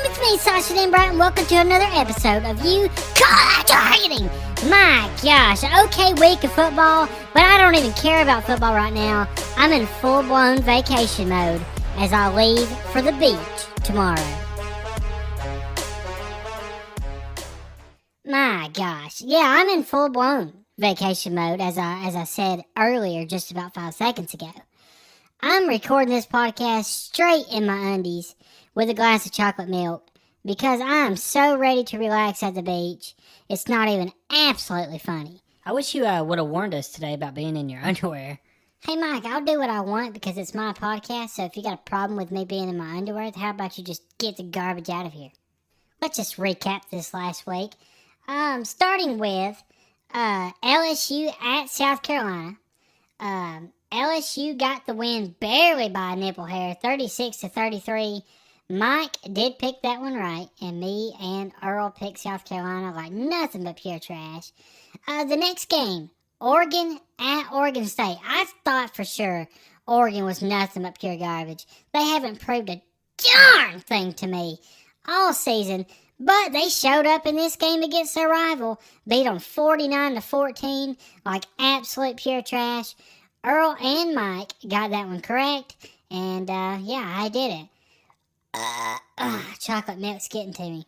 It's me, Sasha Denbright, and welcome to another episode of You Targeting. My gosh, okay week of football, but I don't even care about football right now. I'm in full-blown vacation mode as I leave for the beach tomorrow. My gosh, yeah, I'm in full-blown vacation mode as I said earlier, just about 5 seconds ago. I'm recording this podcast straight in my undies with a glass of chocolate milk because I am so ready to relax at the beach. It's not even absolutely funny. I wish you would have warned us today about being in your underwear. Hey, Mike, I'll do what I want because it's my podcast, so if you got a problem with me being in my underwear, how about you just get the garbage out of here? Let's just recap this last week. Starting with LSU at South Carolina. LSU got the win barely by a nipple hair, 36-33. Mike did pick that one right, and me and Earl picked South Carolina like nothing but pure trash. The next game, Oregon at Oregon State. I thought for sure Oregon was nothing but pure garbage. They haven't proved a darn thing to me all season, but they showed up in this game against their rival, beat them 49-14, like absolute pure trash. Earl and Mike got that one correct, and yeah, I did it. Chocolate milk's getting to me.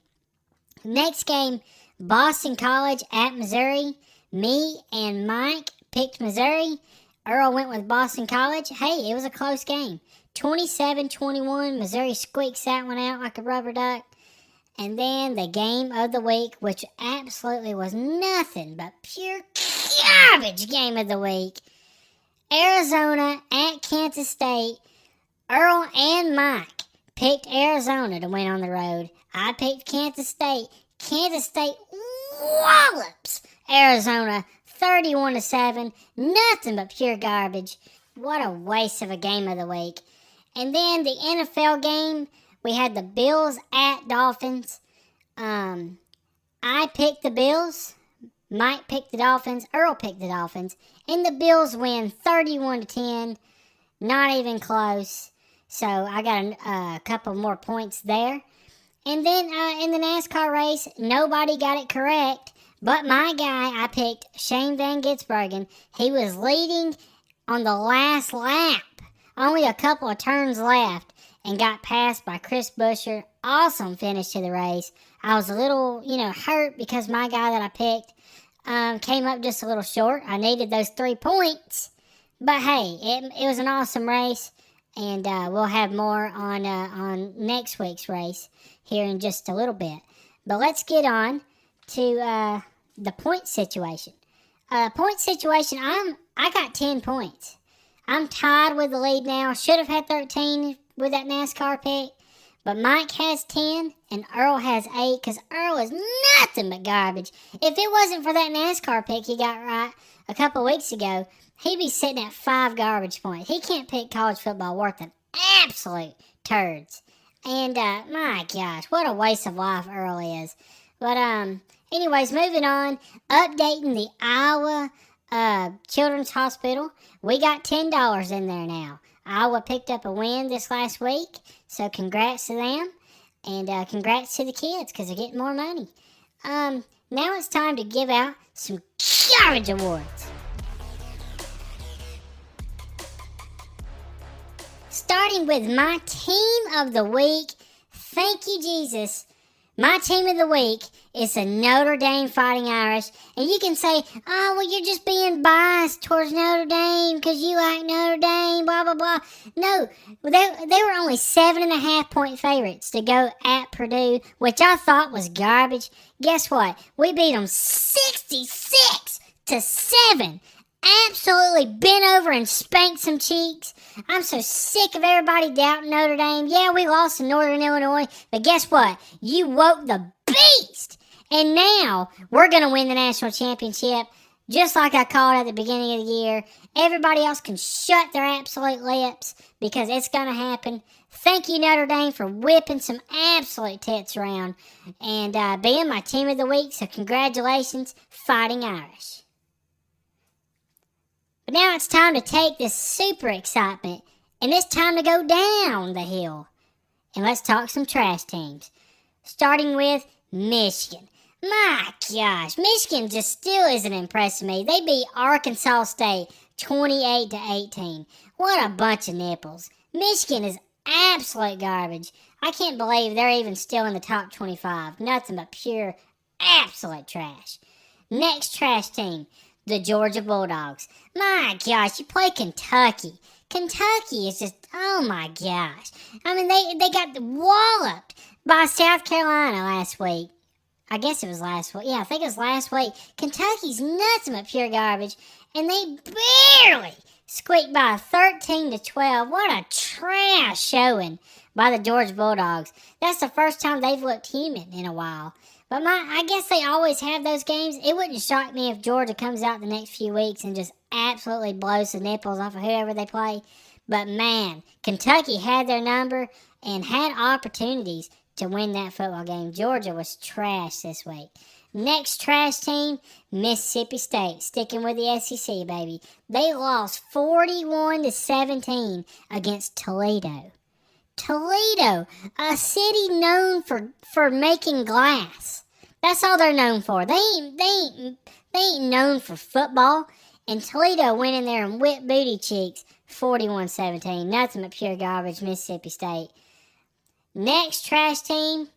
Next game, Boston College at Missouri. Me and Mike picked Missouri. Earl went with Boston College. Hey, it was a close game. 27-21, Missouri squeaks that one out like a rubber duck. And then the game of the week, which absolutely was nothing but pure garbage game of the week. Arizona at Kansas State. Earl and Mike picked Arizona to win on the road. I picked Kansas State. Kansas State wallops Arizona 31-7. Nothing but pure garbage. What a waste of a game of the week. And then the NFL game, we had the Bills at Dolphins. I picked the Bills. Mike picked the Dolphins. Earl picked the Dolphins. And the Bills win 31-10. Not even close. So I got a couple more points there. And then in the NASCAR race, nobody got it correct. But my guy, I picked Shane Van Gisbergen. He was leading on the last lap. Only a couple of turns left. And got passed by Chris Buescher. Awesome finish to the race. I was a little, hurt because my guy that I picked came up just a little short. I needed those 3 points. But hey, it was an awesome race. And we'll have more on next week's race here in just a little bit. But let's get on to the point situation. I got 10 points. I'm tied with the lead now. Should have had 13 with that NASCAR pick. But Mike has 10 and Earl has 8 because Earl is nothing but garbage. If it wasn't for that NASCAR pick he got right a couple weeks ago, he'd be sitting at 5 garbage points. He can't pick college football worth an absolute turds. And, my gosh, what a waste of life Earl is. But, anyways, moving on. Updating the Iowa Children's Hospital. We got $10 in there now. Iowa picked up a win this last week. So, congrats to them. And, congrats to the kids because they're getting more money. Now it's time to give out some garbage awards. Starting with my team of the week. Thank you, Jesus. My team of the week is the Notre Dame Fighting Irish. And you can say, oh, well, you're just being biased towards Notre Dame because you like Notre Dame, blah, blah, blah. No, they were only 7.5-point favorites to go at Purdue, which I thought was garbage. Guess what? We beat them 66-7. Absolutely bent over and spanked some cheeks. I'm so sick of everybody doubting Notre Dame. Yeah, we lost in Northern Illinois, but guess what? You woke the beast. And now we're going to win the national championship, just like I called at the beginning of the year. Everybody else can shut their absolute lips because it's going to happen. Thank you, Notre Dame, for whipping some absolute tits around and being my team of the week. So congratulations, Fighting Irish. But now it's time to take this super excitement, and it's time to go down the hill. And let's talk some trash teams. starting with Michigan. My gosh, Michigan just still isn't impressing me. They beat Arkansas State 28-18. What a bunch of nipples. Michigan is absolute garbage. I can't believe they're even still in the top 25. Nothing but pure, absolute trash. Next trash team, the Georgia Bulldogs. My gosh, you play Kentucky. Kentucky is just, oh my gosh. I mean, they got walloped by South Carolina last week. I guess it was last week. Yeah, I think it was last week. Kentucky's nothing but pure garbage, and they barely squeaked by 13-12. What a trash showing by the Georgia Bulldogs. That's the first time they've looked human in a while. But I guess they always have those games. It wouldn't shock me if Georgia comes out the next few weeks and just absolutely blows the nipples off of whoever they play. But man, Kentucky had their number and had opportunities to win that football game. Georgia was trash this week. Next trash team, Mississippi State. Sticking with the SEC, baby. They lost 41-17 against Toledo. Toledo, a city known for making glass. That's all they're known for. They ain't known for football. And Toledo went in there and whipped booty cheeks 41-17. Nothing but pure garbage, Mississippi State. Next trash team,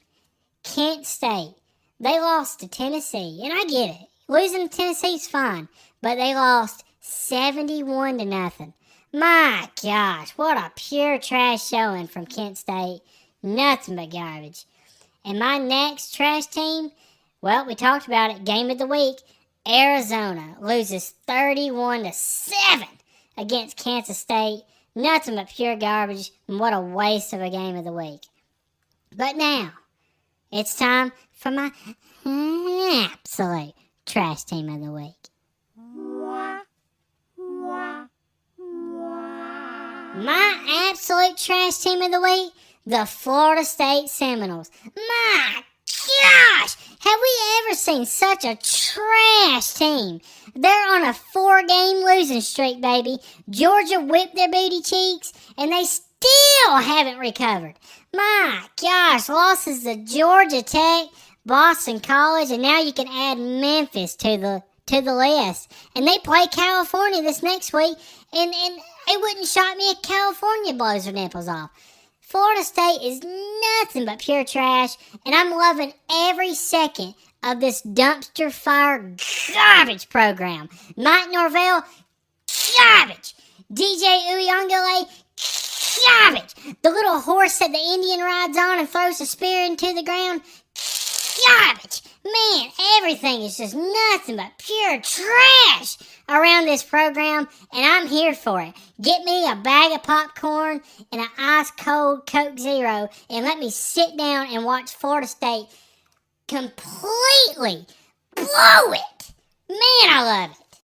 Kent State. They lost to Tennessee, and I get it. Losing to Tennessee is fine, but they lost 71-0. My gosh, what a pure trash showing from Kent State. Nothing but garbage. And my next trash team, well, we talked about it, game of the week. Arizona loses 31-7 against Kansas State. Nothing but pure garbage, and what a waste of a game of the week. But now, it's time for my absolute trash team of the week. My absolute trash team of the week, the Florida State Seminoles. My gosh, have we ever seen such a trash team? They're on a 4-game losing streak, baby. Georgia whipped their booty cheeks, and they still haven't recovered. My gosh, losses to Georgia Tech, Boston College, and now you can add Memphis to the list. And they play California this next week, and it wouldn't shock me if California blows their nipples off. Florida State is nothing but pure trash, and I'm loving every second of this dumpster fire garbage program. Mike Norvell, garbage. DJ Uyunglele, garbage. The little horse that the Indian rides on and throws a spear into the ground, garbage. Man, everything is just nothing but pure trash around this program, and I'm here for it. Get me a bag of popcorn and an ice-cold Coke Zero, and let me sit down and watch Florida State completely blow it. Man, I love it.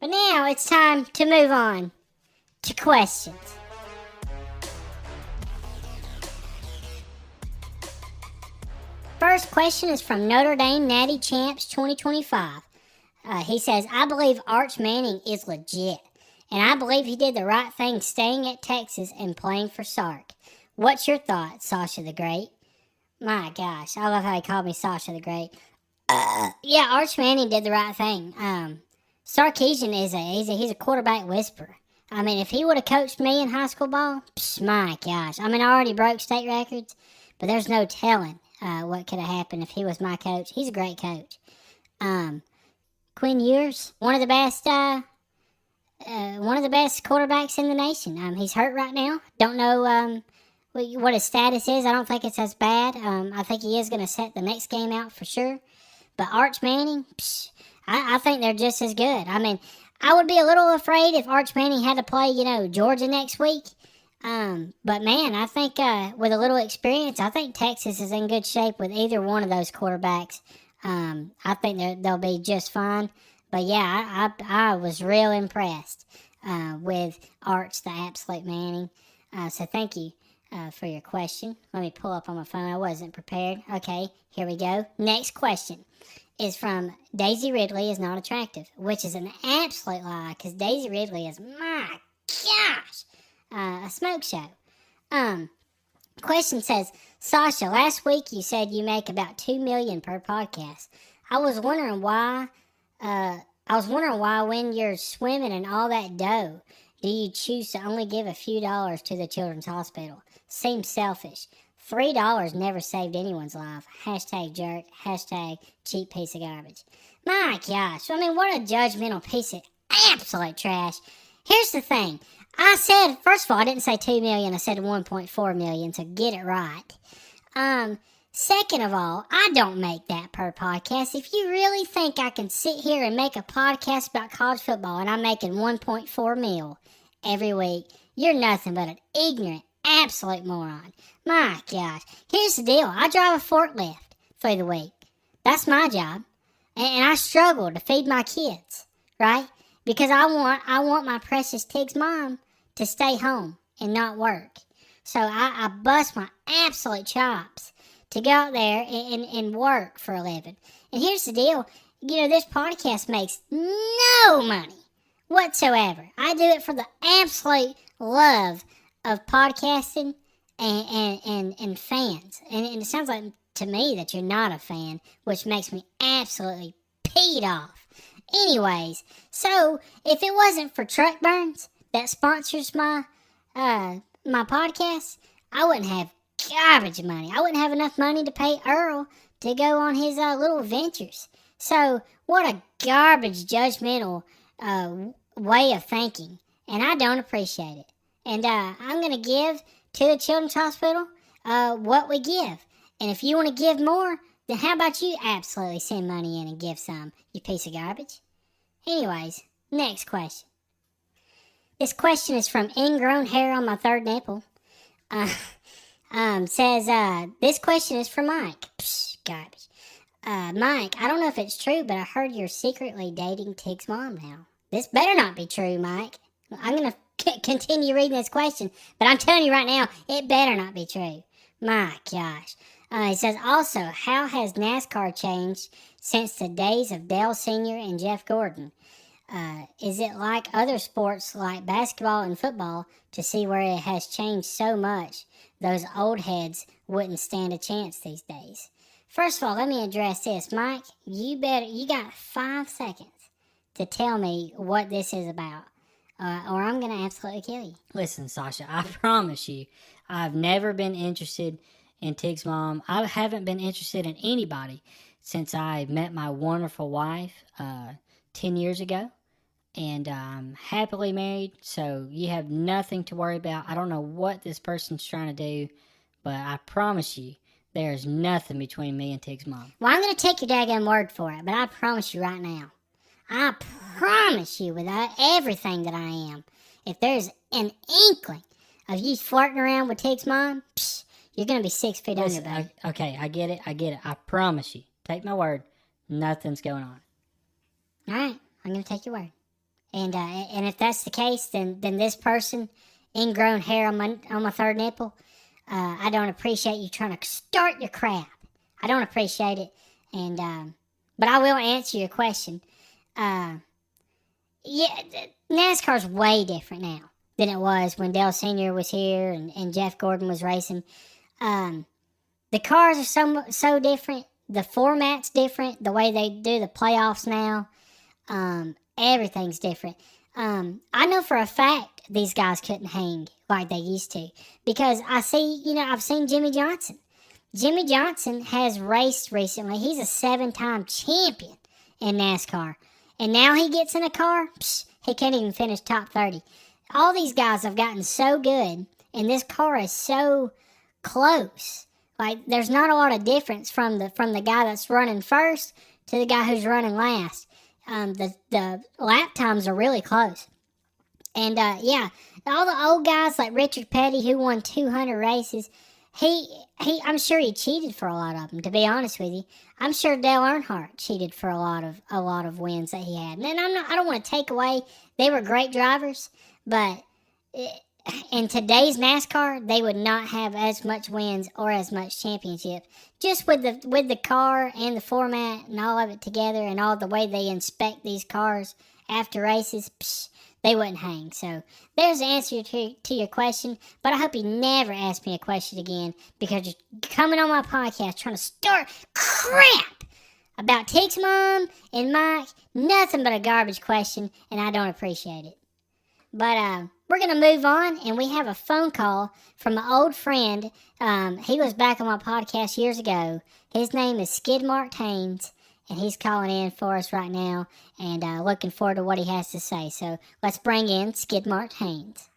But now it's time to move on to questions. First question is from Notre Dame Natty Champs 2025. He says, I believe Arch Manning is legit, and I believe he did the right thing staying at Texas and playing for Sark. What's your thoughts, Sasha the Great? My gosh, I love how he called me Sasha the Great. Yeah, Arch Manning did the right thing. Sarkisian he's a quarterback whisperer. I mean, if he would have coached me in high school ball, my gosh. I mean, I already broke state records, but there's no telling what could have happened if he was my coach. He's a great coach. Quinn Ewers, one of the best quarterbacks in the nation. He's hurt right now. Don't know what his status is. I don't think it's as bad. I think he is going to set the next game out for sure. But Arch Manning, I think they're just as good. I mean, I would be a little afraid if Arch Manning had to play, Georgia next week. But man, I think with a little experience, I think Texas is in good shape with either one of those quarterbacks. I think they'll be just fine. But yeah, I was real impressed with Arch, the absolute Manning. So thank you for your question. Let me pull up on my phone. I wasn't prepared. Okay, here we go. Next question is from Daisy Ridley is not attractive, which is an absolute lie because Daisy Ridley is, my gosh, a smoke show. Question says, Sasha, last week you said you make about $2 million per podcast. I was wondering why. When you're swimming and all that dough, do you choose to only give a few dollars to the children's hospital? Seems selfish. $3 never saved anyone's life. Hashtag jerk. Hashtag cheap piece of garbage. My gosh. I mean, what a judgmental piece of absolute trash. Here's the thing. I said, first of all, I didn't say 2 million. I said 1.4 million, so get it right. Second of all, I don't make that per podcast. If you really think I can sit here and make a podcast about college football and I'm making 1.4 mil every week, you're nothing but an ignorant, absolute moron. My gosh. Here's the deal. I drive a forklift through the week. That's my job. And I struggle to feed my kids, right? Because I want my precious Tig's mom to stay home and not work. So I bust my absolute chops to go out there and work for a living. And here's the deal. This podcast makes no money whatsoever. I do it for the absolute love of podcasting and fans. And it sounds like to me that you're not a fan, which makes me absolutely peed off. Anyways, so if it wasn't for Truck Burns that sponsors my podcast, I wouldn't have garbage money. I wouldn't have enough money to pay Earl to go on his little adventures. So what a garbage, judgmental way of thinking, and I don't appreciate it. And I'm going to give to the Children's Hospital what we give. And if you want to give more, then how about you absolutely send money in and give some, you piece of garbage? Anyways, next question. This question is from Ingrown Hair on My Third Nipple. Says, this question is for Mike. Psh, garbage. Mike, I don't know if it's true, but I heard you're secretly dating Tig's mom now. This better not be true, Mike. I'm going to continue reading this question, but I'm telling you right now, it better not be true. My gosh. It says, also, how has NASCAR changed since the days of Dale Sr. and Jeff Gordon? Is it like other sports like basketball and football to see where it has changed so much those old heads wouldn't stand a chance these days? First of all, let me address this. Mike, you got 5 seconds to tell me what this is about, or I'm going to absolutely kill you. Listen, Sasha, I promise you, I've never been interested in Tig's mom. I haven't been interested in anybody since I met my wonderful wife 10 years ago. And I'm happily married, so you have nothing to worry about. I don't know what this person's trying to do, but I promise you, there's nothing between me and Tig's mom. Well, I'm going to take your daggone word for it, but I promise you right now, I promise you with everything that I am, if there's an inkling of you flirting around with Tig's mom, you're going to be 6 feet under, buddy. Okay, I get it. I promise you. Take my word. Nothing's going on. All right, I'm going to take your word. And if that's the case, then this person, ingrown hair on my third nipple, I don't appreciate you trying to start your crap. I don't appreciate it. And but I will answer your question. Yeah, NASCAR's way different now than it was when Dale Sr. was here and Jeff Gordon was racing. The cars are so different. The format's different. The way they do the playoffs now. Everything's different. I know for a fact these guys couldn't hang like they used to because I've seen Jimmy Johnson. Jimmy Johnson has raced recently. He's a 7-time champion in NASCAR. And now he gets in a car, he can't even finish top 30. All these guys have gotten so good, and this car is so close. Like, there's not a lot of difference from the guy that's running first to the guy who's running last. The lap times are really close. And, all the old guys like Richard Petty, who won 200 races, I'm sure he cheated for a lot of them, to be honest with you. I'm sure Dale Earnhardt cheated for a lot of wins that he had. And I don't want to take away, they were great drivers, but in today's NASCAR, they would not have as much wins or as much championship. Just with the car and the format and all of it together and all the way they inspect these cars after races, they wouldn't hang. So there's the answer to your question. But I hope you never ask me a question again, because you're coming on my podcast trying to start crap about Tick's mom and Mike. Nothing but a garbage question, and I don't appreciate it. But we're going to move on, and we have a phone call from an old friend. He was back on my podcast years ago. His name is Skidmark Haynes, and he's calling in for us right now, and looking forward to what he has to say. So let's bring in Skidmark Haynes.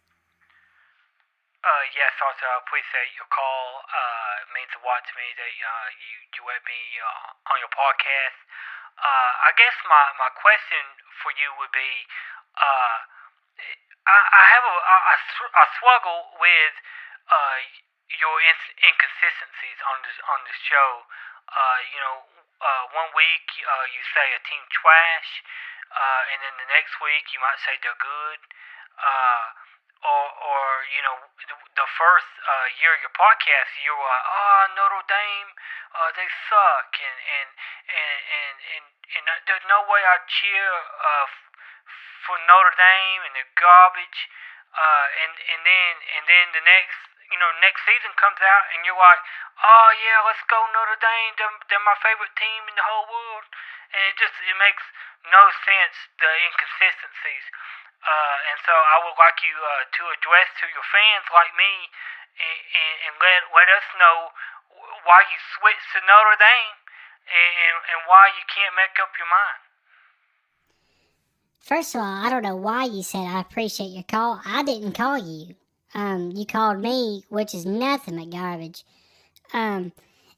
Yes, also I appreciate your call. It means a lot to me that you let me on your podcast. I guess my question for you would be, I struggle with your inconsistencies on this show. One week you say a team trash, and then the next week you might say they're good. Or the first year of your podcast, you were like, Notre Dame, they suck, and there's no way I cheer for Notre Dame, and they're garbage. And then the next season comes out, and you're like, oh yeah, let's go Notre Dame. They're my favorite team in the whole world. And it makes no sense, the inconsistencies. And so I would like you to address to your fans like me, and let us know why you switched to Notre Dame, and why you can't make up your mind. First of all, I don't know why you said I appreciate your call. I didn't call you. You called me, which is nothing but garbage. And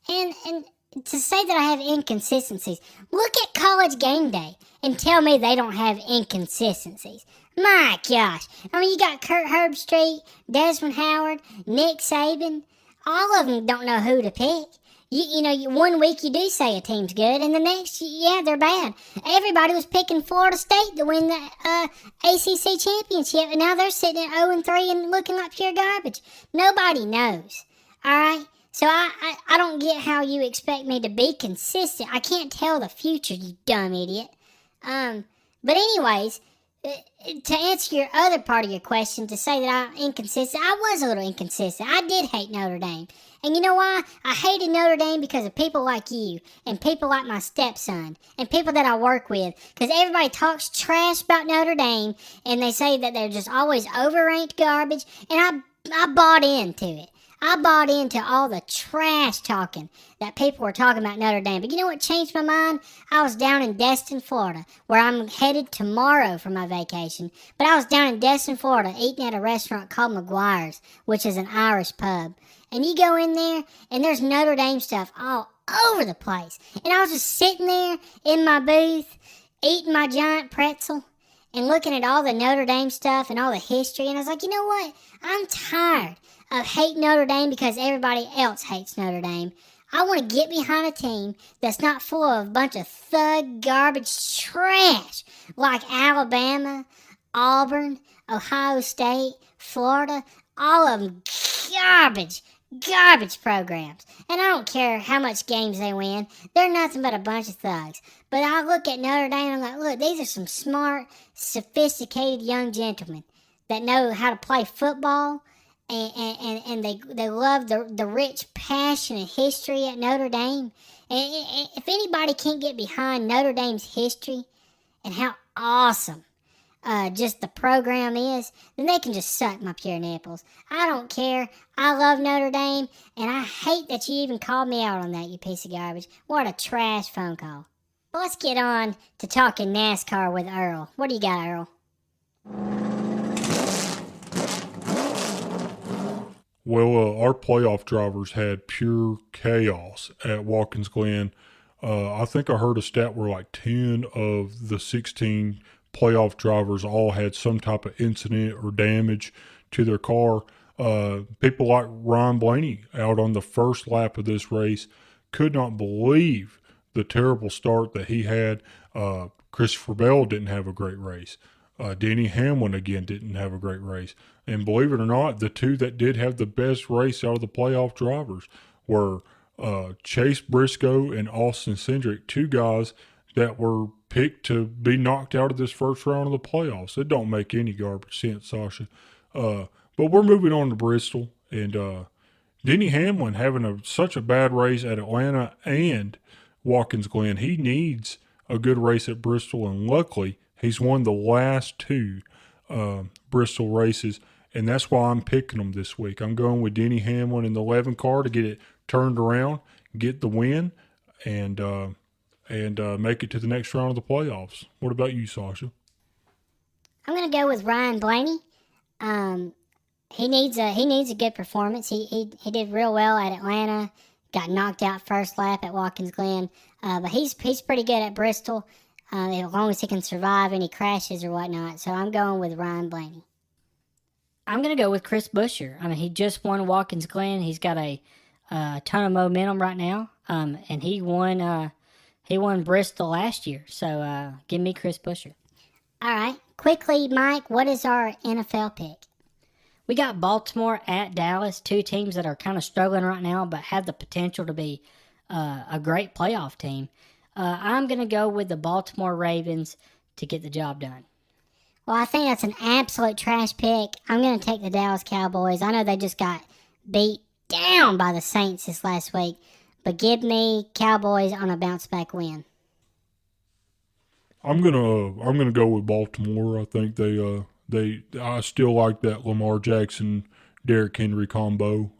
to say that I have inconsistencies, look at College Game Day and tell me they don't have inconsistencies. My gosh. I mean, you got Kurt Herbstreit, Desmond Howard, Nick Saban. All of them don't know who to pick. One week you do say a team's good, and the next, they're bad. Everybody was picking Florida State to win the ACC championship, and now they're sitting at 0-3 and looking like pure garbage. Nobody knows. All right? So I don't get how you expect me to be consistent. I can't tell the future, you dumb idiot. But anyways, to answer your other part of your question, to say that I'm inconsistent, I was a little inconsistent. I did hate Notre Dame. And you know why? I hated Notre Dame because of people like you, and people like my stepson, and people that I work with. Because everybody talks trash about Notre Dame, and they say that they're just always overranked garbage, and I bought into it. I bought into all the trash talking that people were talking about Notre Dame. But you know what changed my mind? I was down in Destin, Florida, where I'm headed tomorrow for my vacation. But I was down in Destin, Florida, eating at a restaurant called McGuire's, which is an Irish pub. And you go in there, and there's Notre Dame stuff all over the place. And I was just sitting there in my booth, eating my giant pretzel, and looking at all the Notre Dame stuff and all the history. And I was like, you know what? I'm tired of hating Notre Dame because everybody else hates Notre Dame. I want to get behind a team that's not full of a bunch of thug garbage trash like Alabama, Auburn, Ohio State, Florida. All of them garbage programs. And I don't care how much games they win. They're nothing but a bunch of thugs. But I look at Notre Dame and I'm like, look, these are some smart, sophisticated young gentlemen that know how to play football. And they love the rich passion and history at Notre Dame. And if anybody can't get behind Notre Dame's history and how awesome just the program is, then they can just suck my pure nipples. I don't care. I love Notre Dame, and I hate that you even called me out on that, you piece of garbage. What a trash phone call. But let's get on to talking NASCAR with Earl. What do you got, Earl? Well, our playoff drivers had pure chaos at Watkins Glen. I think I heard a stat where like 10 of the 16 playoff drivers all had some type of incident or damage to their car. People like Ryan Blaney out on the first lap of this race could not believe the terrible start that he had. Christopher Bell didn't have a great race. Denny Hamlin again didn't have a great race. And believe it or not, the two that did have the best race out of the playoff drivers were Chase Briscoe and Austin Cindric, two guys that were picked to be knocked out of this first round of the playoffs. It don't make any garbage sense, Sasha. But we're moving on to Bristol, and Denny Hamlin having such a bad race at Atlanta and Watkins Glen. He needs a good race at Bristol, and luckily he's won the last two Bristol races, and that's why I'm picking him this week. I'm going with Denny Hamlin in the 11 car to get it turned around, get the win, and make it to the next round of the playoffs. What about you, Sasha? I'm going to go with Ryan Blaney. He needs a good performance. He did real well at Atlanta. Got knocked out first lap at Watkins Glen, but he's pretty good at Bristol, as long as he can survive any crashes or whatnot. So I'm going with Ryan Blaney. I'm going to go with Chris Buescher. I mean, he just won Watkins Glen. He's got a ton of momentum right now, and he won Bristol last year. So give me Chris Buescher. All right, quickly, Mike. What is our NFL pick? We got Baltimore at Dallas, two teams that are kind of struggling right now, but have the potential to be a great playoff team. I'm going to go with the Baltimore Ravens to get the job done. Well, I think that's an absolute trash pick. I'm going to take the Dallas Cowboys. I know they just got beat down by the Saints this last week, but give me Cowboys on a bounce-back win. I'm gonna go with Baltimore. I think I still like that Lamar Jackson, Derrick Henry combo.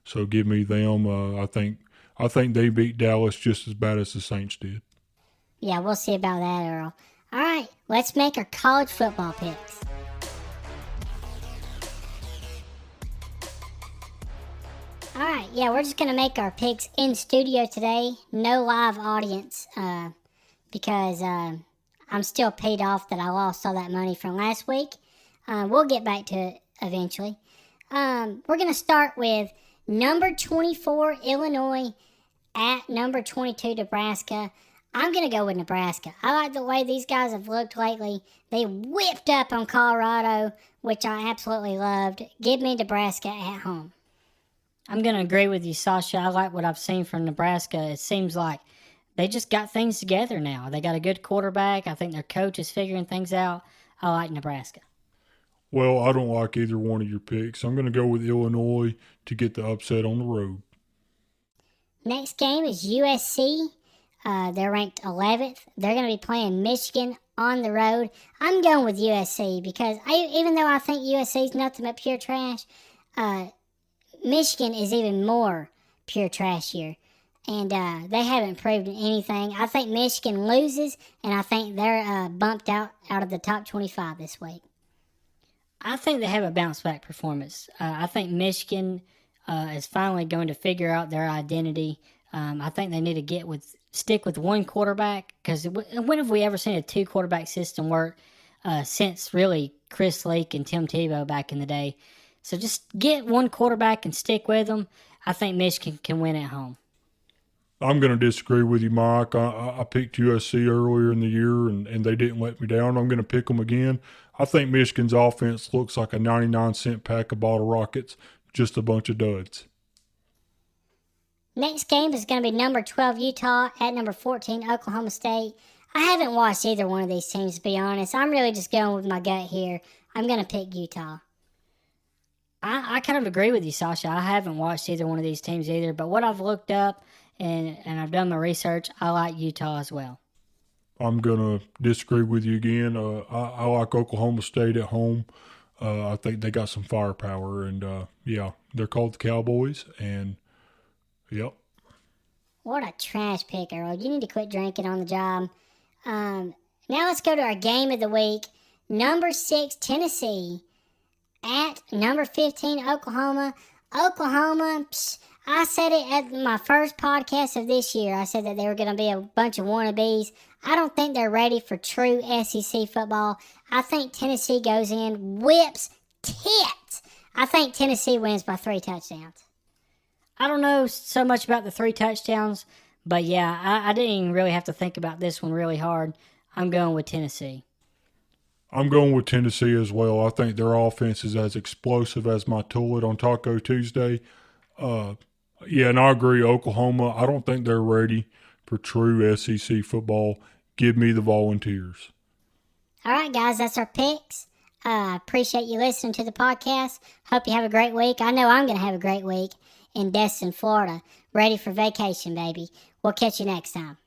So give me them. I think they beat Dallas just as bad as the Saints did. Yeah, we'll see about that, Earl. All right, let's make our college football picks. All right, yeah, we're just going to make our picks in studio today. No live audience because I'm still paid off that I lost all that money from last week. We'll get back to it eventually. We're going to start with number 24, Illinois, at number 22, Nebraska. I'm going to go with Nebraska. I like the way these guys have looked lately. They whipped up on Colorado, which I absolutely loved. Give me Nebraska at home. I'm going to agree with you, Sasha. I like what I've seen from Nebraska. It seems like they just got things together now. They got a good quarterback. I think their coach is figuring things out. I like Nebraska. Well, I don't like either one of your picks. I'm going to go with Illinois to get the upset on the road. Next game is USC. They're ranked 11th. They're going to be playing Michigan on the road. I'm going with USC because even though I think USC is nothing but pure trash, Michigan is even more pure trash here. And they haven't proved anything. I think Michigan loses, and I think they're bumped out of the top 25 this week. I think they have a bounce-back performance. I think Michigan is finally going to figure out their identity. I think they need to stick with one quarterback, because when have we ever seen a two-quarterback system work since really Chris Leak and Tim Tebow back in the day? So just get one quarterback and stick with them. I think Michigan can win at home. I'm going to disagree with you, Mike. I picked USC earlier in the year, and they didn't let me down. I'm going to pick them again. I think Michigan's offense looks like a 99-cent pack of bottle rockets, just a bunch of duds. Next game is going to be number 12, Utah, at number 14, Oklahoma State. I haven't watched either one of these teams, to be honest. I'm really just going with my gut here. I'm going to pick Utah. I kind of agree with you, Sasha. I haven't watched either one of these teams either, but what I've looked up and I've done my research, I like Utah as well. I'm going to disagree with you again. I like Oklahoma State at home. I think they got some firepower, and yeah, they're called the Cowboys, and yep. What a trash pick, Earl. You need to quit drinking on the job. Now let's go to our game of the week. Number 6, Tennessee, at number 15, Oklahoma. Oklahoma, I said it at my first podcast of this year. I said that they were going to be a bunch of wannabes. I don't think they're ready for true SEC football. I think Tennessee goes in, whips tits. I think Tennessee wins by 3 touchdowns. I don't know so much about the 3 touchdowns, but yeah, I didn't even really have to think about this one really hard. I'm going with Tennessee. I'm going with Tennessee as well. I think their offense is as explosive as my tullet on Taco Tuesday. Yeah, and I agree. Oklahoma, I don't think they're ready for true SEC football. give me the Volunteers. All right, guys, that's our picks. Appreciate you listening to the podcast. Hope you have a great week. I know I'm going to have a great week in Destin, Florida. Ready for vacation, baby. We'll catch you next time.